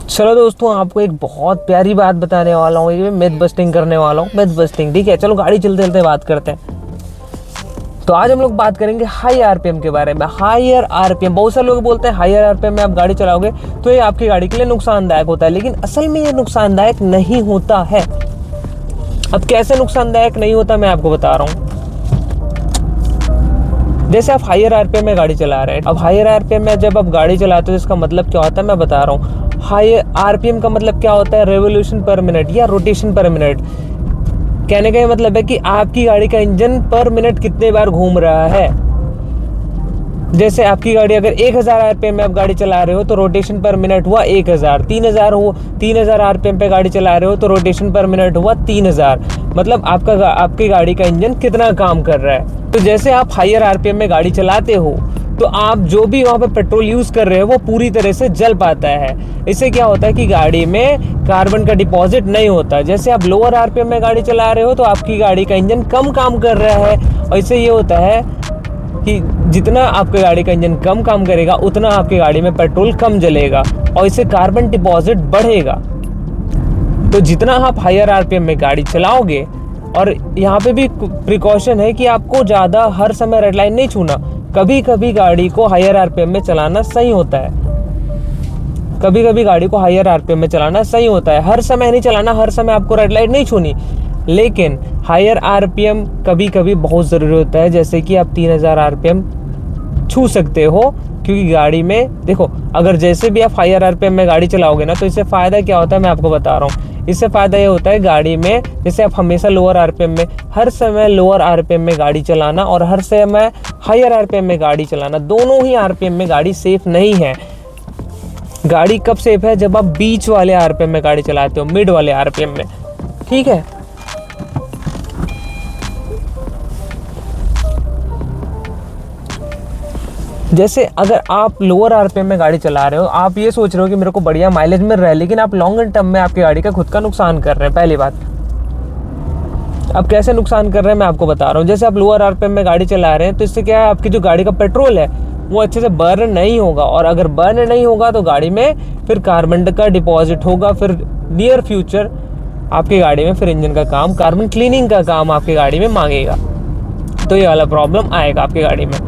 चलो दोस्तों, आपको एक बहुत प्यारी बात बताने वाला हूँ। ये मिथ बस्टिंग करने वाला हूँ, मिथ बस्टिंग। ठीक है, चलो गाड़ी चलते चलते बात करते हैं। तो आज हम लोग बात करेंगे हाई आरपीएम के बारे में। हायर आरपीएम, बहुत सारे लोग बोलते हैं हायर आरपीएम में आप गाड़ी चलाओगे तो ये आपकी गाड़ी के लिए नुकसानदायक होता है, लेकिन असल में ये नुकसानदायक नहीं होता है। अब कैसे नुकसानदायक नहीं होता मैं आपको बता रहा हूँ। जैसे आप हायर आरपीएम में गाड़ी चला रहे हैं, अब हायर आरपीएम में जब आप गाड़ी चलाते हो इसका मतलब क्या होता है मैं बता रहा हूँ। हायर आरपीएम का मतलब क्या होता है, रेवोल्यूशन पर मिनट या रोटेशन पर मिनट। कहने का ये मतलब है कि आपकी गाड़ी का इंजन पर मिनट कितने बार घूम रहा है। जैसे आपकी गाड़ी अगर 1000 आरपीएम में आप गाड़ी चला रहे हो तो रोटेशन पर मिनट हुआ 1000। 3000 आरपीएम पे गाड़ी चला रहे हो तो रोटेशन पर मिनट हुआ 3000। मतलब आपकी गाड़ी का इंजन कितना काम कर रहा है। तो जैसे आप हायर आरपीएम में गाड़ी चलाते हो तो आप जो भी वहाँ पे पेट्रोल यूज कर रहे हो वो पूरी तरह से जल पाता है। इससे क्या होता है कि गाड़ी में कार्बन का डिपॉजिट नहीं होता। जैसे आप लोअर आरपीएम में गाड़ी चला रहे हो तो आपकी गाड़ी का इंजन कम काम कर रहा है, और इससे ये होता है कि जितना आपकी गाड़ी का इंजन कम काम करेगा उतना आपकी गाड़ी में पेट्रोल कम जलेगा, और इससे कार्बन डिपॉजिट बढ़ेगा। तो जितना आप हायर आरपीएम में गाड़ी चलाओगे, और यहाँ पे भी प्रिकॉशन है कि आपको ज़्यादा हर समय रेड लाइन नहीं छूना। कभी कभी गाड़ी को हायर आरपीएम में चलाना सही होता है। कभी कभी गाड़ी को हायर आरपीएम में चलाना सही होता है, हर समय नहीं चलाना। हर समय आपको रेड लाइट नहीं छूनी, लेकिन हायर आरपीएम कभी कभी बहुत ज़रूरी होता है। जैसे कि आप 3000 आरपीएम छू सकते हो, क्योंकि गाड़ी में देखो, अगर जैसे भी आप हायर आरपीएम में गाड़ी चलाओगे ना तो इससे फ़ायदा क्या होता है मैं आपको बता रहा हूँ। इससे फ़ायदा ये होता है गाड़ी में, जैसे आप हमेशा लोअर आरपीएम में, हर समय लोअर आरपीएम में गाड़ी चलाना और हर समय हायर आरपीएम में गाड़ी चलाना, दोनों ही आरपीएम में गाड़ी सेफ नहीं है। गाड़ी कब सेफ है, जब आप बीच वाले आरपीएम में गाड़ी चलाते हो, मिड वाले आरपीएम में। ठीक है, जैसे अगर आप लोअर आरपीएम में गाड़ी चला रहे हो, आप ये सोच रहे हो कि मेरे को बढ़िया माइलेज मिल रहा है, लेकिन आप लॉन्ग टर्म में आपकी गाड़ी का खुद का नुकसान कर रहे हैं। पहली बात, अब कैसे नुकसान कर रहे हैं मैं आपको बता रहा हूँ। जैसे आप लोअर आरपीएम में गाड़ी चला रहे हैं तो इससे क्या है, आपकी जो गाड़ी का पेट्रोल है वो अच्छे से बर्न नहीं होगा, और अगर बर्न नहीं होगा तो गाड़ी में फिर कार्बन का डिपॉजिट होगा। फिर नियर फ्यूचर आपकी गाड़ी में फिर इंजन का काम, कार्बन क्लीनिंग का काम आपकी गाड़ी में मांगेगा, तो ये वाला प्रॉब्लम आएगा आपकी गाड़ी में।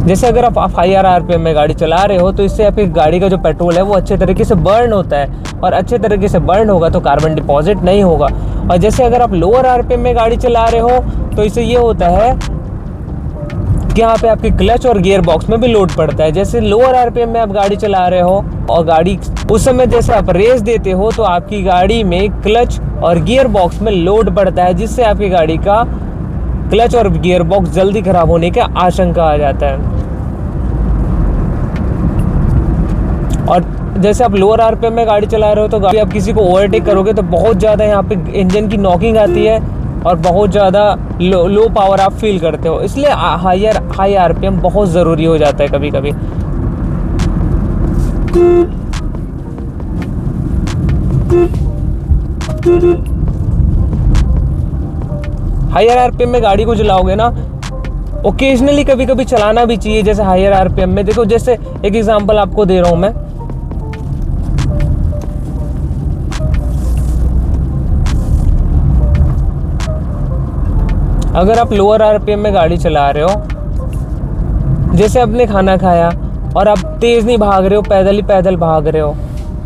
जैसे अगर आप हायर आरपीएम में गाड़ी चला रहे हो तो इससे आपकी गाड़ी का जो पेट्रोल है वो अच्छे तरीके से बर्न होता है, और अच्छे तरीके से बर्न होगा तो कार्बन डिपॉजिट नहीं होगा। और जैसे अगर आप लोअर आरपीएम में गाड़ी चला रहे हो तो इससे ये होता है कि यहाँ पे आपके क्लच और गियर बॉक्स में भी लोड पड़ता है। जैसे लोअर आरपीएम में आप गाड़ी चला रहे हो और गाड़ी उस समय जैसे आप रेस देते हो तो आपकी गाड़ी में क्लच और गियर बॉक्स में लोड पड़ता है, जिससे आपकी गाड़ी का क्लच और गियर बॉक्स जल्दी खराब होने का आशंका आ जाता है। और जैसे आप लोअर आरपीएम में गाड़ी चला रहे हो तो गाड़ी आप किसी को ओवरटेक करोगे तो बहुत ज़्यादा यहाँ पे इंजन की नॉकिंग आती है और बहुत ज़्यादा लो पावर आप फील करते हो। इसलिए हाई आरपीएम बहुत ज़रूरी हो जाता है कभी कभी। हायर आरपीएम में गाड़ी को चलाओगे ना, ओकेजनली कभी कभी चलाना भी चाहिए। जैसे हायर आरपीएम में देखो, जैसे एक एग्जांपल आपको दे रहा हूं मैं। अगर आप लोअर आरपीएम में गाड़ी चला रहे हो, जैसे आपने खाना खाया और आप तेज नहीं भाग रहे हो, पैदल ही पैदल भाग रहे हो,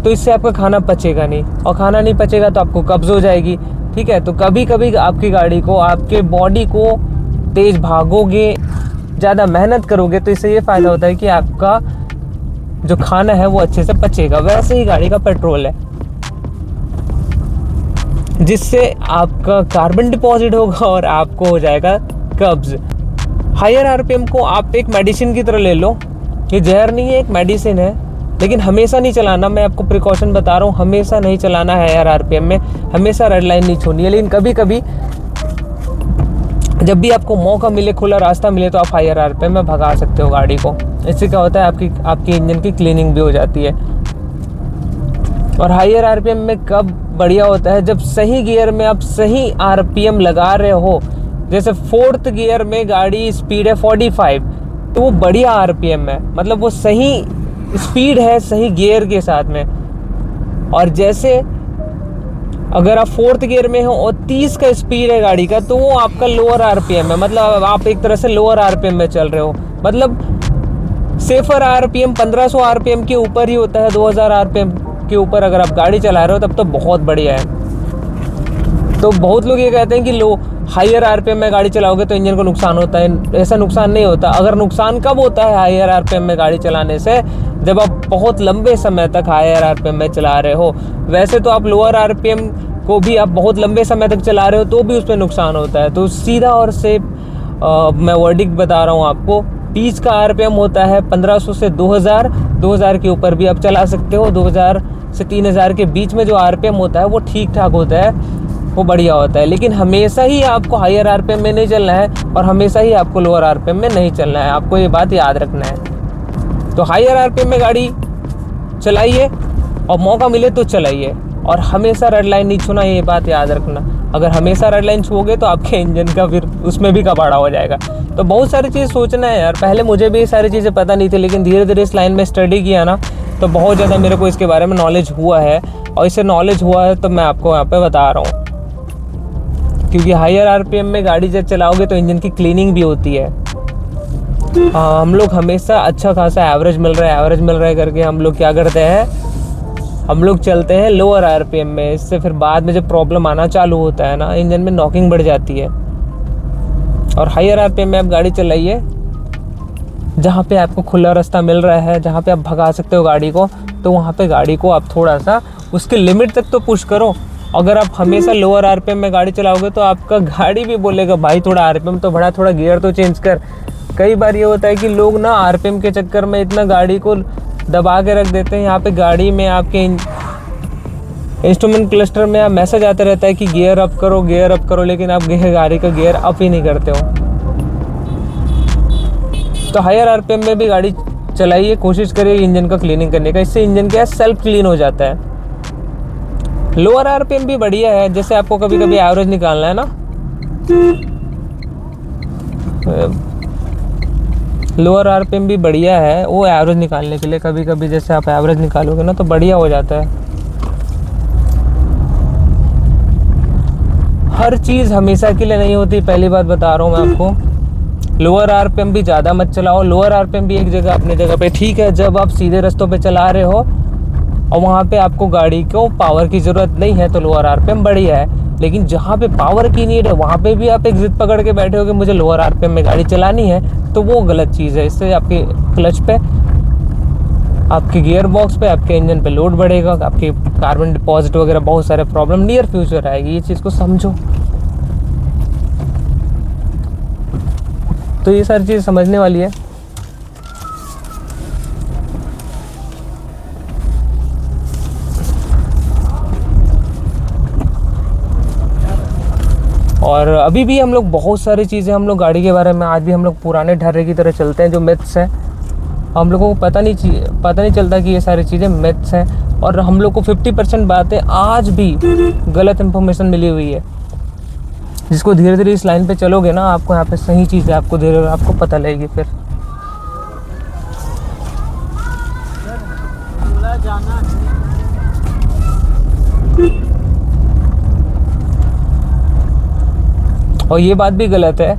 तो इससे आपका खाना पचेगा नहीं, और खाना नहीं पचेगा तो आपको कब्ज हो जाएगी। ठीक है, तो कभी कभी आपकी गाड़ी को, आपके बॉडी को तेज भागोगे, ज़्यादा मेहनत करोगे तो इससे ये फ़ायदा होता है कि आपका जो खाना है वो अच्छे से पचेगा। वैसे ही गाड़ी का पेट्रोल है, जिससे आपका कार्बन डिपॉजिट होगा और आपको हो जाएगा कब्ज। हायर आरपीएम को आप एक मेडिसिन की तरह ले लो। ये जहर नहीं है, एक मेडिसिन है, लेकिन हमेशा नहीं चलाना। मैं आपको प्रिकॉशन बता रहा हूँ, हमेशा नहीं चलाना है हायर आरपीएम में, हमेशा रेड लाइन नहीं छूनी है। लेकिन कभी कभी जब भी आपको मौका मिले, खुला रास्ता मिले, तो आप हायर आरपीएम में भगा सकते हो गाड़ी को। इससे क्या होता है, आपकी इंजन की क्लीनिंग भी हो जाती है। और हायर आरपीएम में कब बढ़िया होता है, जब सही गियर में आप सही आरपीएम लगा रहे हो। जैसे 4th गियर में गाड़ी स्पीड है 45, तो वो बढ़िया आरपीएम है, मतलब वो सही स्पीड है सही गियर के साथ में। और जैसे अगर आप 4th गियर में हो और 30 का स्पीड है गाड़ी का, तो वो आपका लोअर आरपीएम है, मतलब आप एक तरह से लोअर आरपीएम में चल रहे हो। मतलब सेफर आरपीएम 1500 आरपीएम के ऊपर ही होता है, 2000 आरपीएम के ऊपर अगर आप गाड़ी चला रहे हो तब तो बहुत बढ़िया है। तो बहुत लोग ये कहते हैं कि लो हायर आरपीएम में गाड़ी चलाओगे तो इंजन को नुकसान होता है। ऐसा नुकसान नहीं होता। अगर नुकसान कब होता है हायर आरपीएम में गाड़ी चलाने से, जब आप बहुत लंबे समय तक हायर आरपीएम में चला रहे हो। वैसे तो आप लोअर आरपीएम को भी आप बहुत लंबे समय तक चला रहे हो तो भी उसमें नुकसान होता है। तो सीधा और सेफ मैं वर्डिक्ट बता रहा हूँ आपको, 30 का आरपीएम होता है 1500 से 2000 के ऊपर भी आप चला सकते हो। 2000 से 3000 के बीच में जो आरपीएम होता है वो ठीक ठाक होता है, वो बढ़िया होता है। लेकिन हमेशा ही आपको हायर आरपीएम में नहीं चलना है और हमेशा ही आपको लोअर आरपीएम में नहीं चलना है, आपको ये बात याद रखना है। तो हायर आरपीएम में गाड़ी चलाइए और मौका मिले तो चलाइए, और हमेशा रेड लाइन नहीं छूना, ये बात याद रखना। अगर हमेशा रेड लाइन छूओगे तो आपके इंजन का फिर उसमें भी कबाड़ा हो जाएगा। तो बहुत सारी चीज़ सोचना है यार। पहले मुझे भी ये सारी चीज़ें पता नहीं थी, लेकिन धीरे धीरे इस लाइन में स्टडी किया ना, तो बहुत ज़्यादा मेरे को इसके बारे में नॉलेज हुआ है। और इससे नॉलेज हुआ है तो मैं आपको यहाँ पे बता रहा हूँ। क्योंकि हायर आरपीएम में गाड़ी जब चलाओगे तो इंजन की क्लीनिंग भी होती है। हम लोग हमेशा अच्छा खासा एवरेज मिल रहा है करके हम लोग क्या करते हैं, हम लोग चलते हैं लोअर आरपीएम में। इससे फिर बाद में जब प्रॉब्लम आना चालू होता है ना, इंजन में नॉकिंग बढ़ जाती है। और हायर आरपीएम में आप गाड़ी चलाइए जहाँ पे आपको खुला रास्ता मिल रहा है, जहाँ पे आप भगा सकते हो गाड़ी को, तो वहाँ पे गाड़ी को आप थोड़ा सा उसके लिमिट तक तो पुश करो। अगर आप हमेशा लोअर आरपीएम में गाड़ी चलाओगे तो आपका गाड़ी भी बोलेगा भाई थोड़ा आरपीएम तो बढ़ा, थोड़ा गियर तो चेंज कर। कई बार ये होता है कि लोग ना आरपीएम के चक्कर में इतना गाड़ी को दबा के रख देते हैं। यहाँ पे गाड़ी में आपके इंस्ट्रूमेंट क्लस्टर में आप मैसेज आता रहता है कि गियर अप करो, लेकिन आप गाड़ी का गियर अप ही नहीं करते हो। तो हायर आरपीएम में भी गाड़ी चलाइए, कोशिश करिए इंजन का क्लीनिंग करने का। इससे इंजन क्या है, सेल्फ क्लीन हो जाता है। लोअर आरपीएम भी बढ़िया है, जैसे आपको कभी कभी एवरेज निकालना है ना, लोअर आरपीएम भी बढ़िया है वो एवरेज निकालने के लिए। कभी कभी जैसे आप एवरेज निकालोगे ना तो बढ़िया हो जाता है। हर चीज़ हमेशा के लिए नहीं होती, पहली बात बता रहा हूँ मैं आपको। लोअर आरपीएम भी ज़्यादा मत चलाओ। लोअर आरपीएम भी एक जगह अपने जगह पे ठीक है, जब आप सीधे रास्तों पे चला रहे हो और वहाँ पे आपको गाड़ी को पावर की ज़रूरत नहीं है तो लोअर आरपीएम बढ़िया है। लेकिन जहाँ पे पावर की नीड है वहाँ पे भी आप एक जिद पकड़ के बैठे हो कि मुझे लोअर आरपीएम में गाड़ी चलानी है, तो वो गलत चीज़ है। इससे आपके क्लच पे, आपके गियर बॉक्स पे, आपके इंजन पे लोड बढ़ेगा, आपके कार्बन डिपॉजिट वगैरह बहुत सारे प्रॉब्लम नियर फ्यूचर आएगी। ये चीज़ को समझो। तो ये सारी चीज़ समझने वाली है। और अभी भी हम लोग बहुत सारी चीज़ें, हम लोग गाड़ी के बारे में आज भी हम लोग पुराने ढर्रे की तरह चलते हैं। जो मिथ्स हैं हम लोगों को पता नहीं चलता कि ये सारी चीज़ें मिथ्स हैं। और हम लोग को 50% बातें आज भी गलत इन्फॉर्मेशन मिली हुई है, जिसको धीरे धीरे इस लाइन पे चलोगे ना, आपको यहाँ पे सही चीज़ है, आपको धीरे आपको पता लगेगी फिर। और ये बात भी गलत है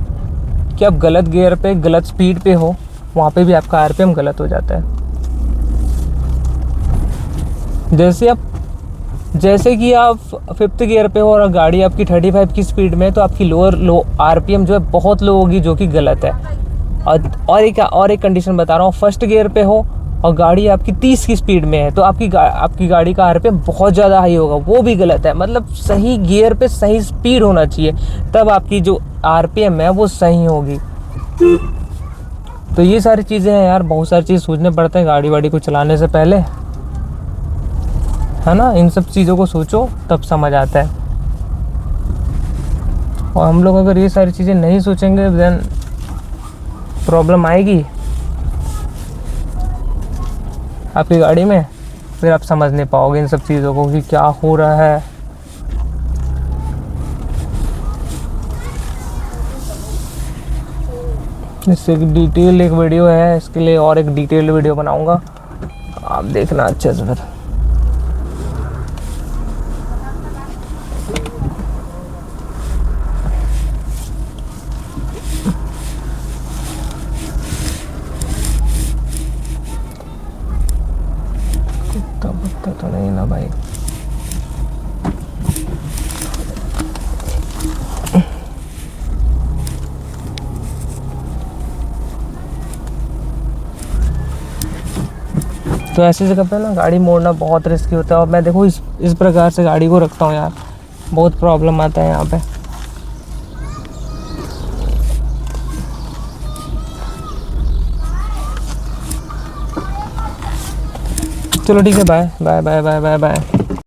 कि आप गलत गियर पे, गलत स्पीड पे हो, वहाँ पे भी आपका आरपीएम गलत हो जाता है। जैसे कि आप 5th गियर पे हो और गाड़ी आपकी 35 की स्पीड में है, तो आपकी लो आरपीएम जो है बहुत लो होगी, जो कि गलत है। और एक कंडीशन बता रहा हूँ, 1st गियर पे हो और गाड़ी आपकी 30 की स्पीड में है, तो आपकी गाड़ी का आरपीएम बहुत ज़्यादा हाई होगा, वो भी गलत है। मतलब सही गियर पे सही स्पीड होना चाहिए, तब आपकी जो आरपीएम है वो सही होगी। तो ये सारी चीज़ें हैं यार, बहुत सारी चीज़ सोचने पड़ते हैं गाड़ी वाड़ी को चलाने से पहले, है ना। इन सब चीज़ों को सोचो तब समझ आता है। और हम लोग अगर ये सारी चीज़ें नहीं सोचेंगे देन प्रॉब्लम आएगी आपकी गाड़ी में। फिर आप समझ नहीं पाओगे इन सब चीज़ों को कि क्या हो रहा है। इससे डिटेल एक वीडियो है, इसके लिए और एक डिटेल वीडियो बनाऊंगा, आप देखना अच्छे से फिर। तो ऐसी जगह पे ना गाड़ी मोड़ना बहुत रिस्की होता है। और मैं देखो इस प्रकार से गाड़ी को रखता हूँ यार, बहुत प्रॉब्लम आता है यहाँ पे। चलो ठीक है, bye bye bye bye bye bye.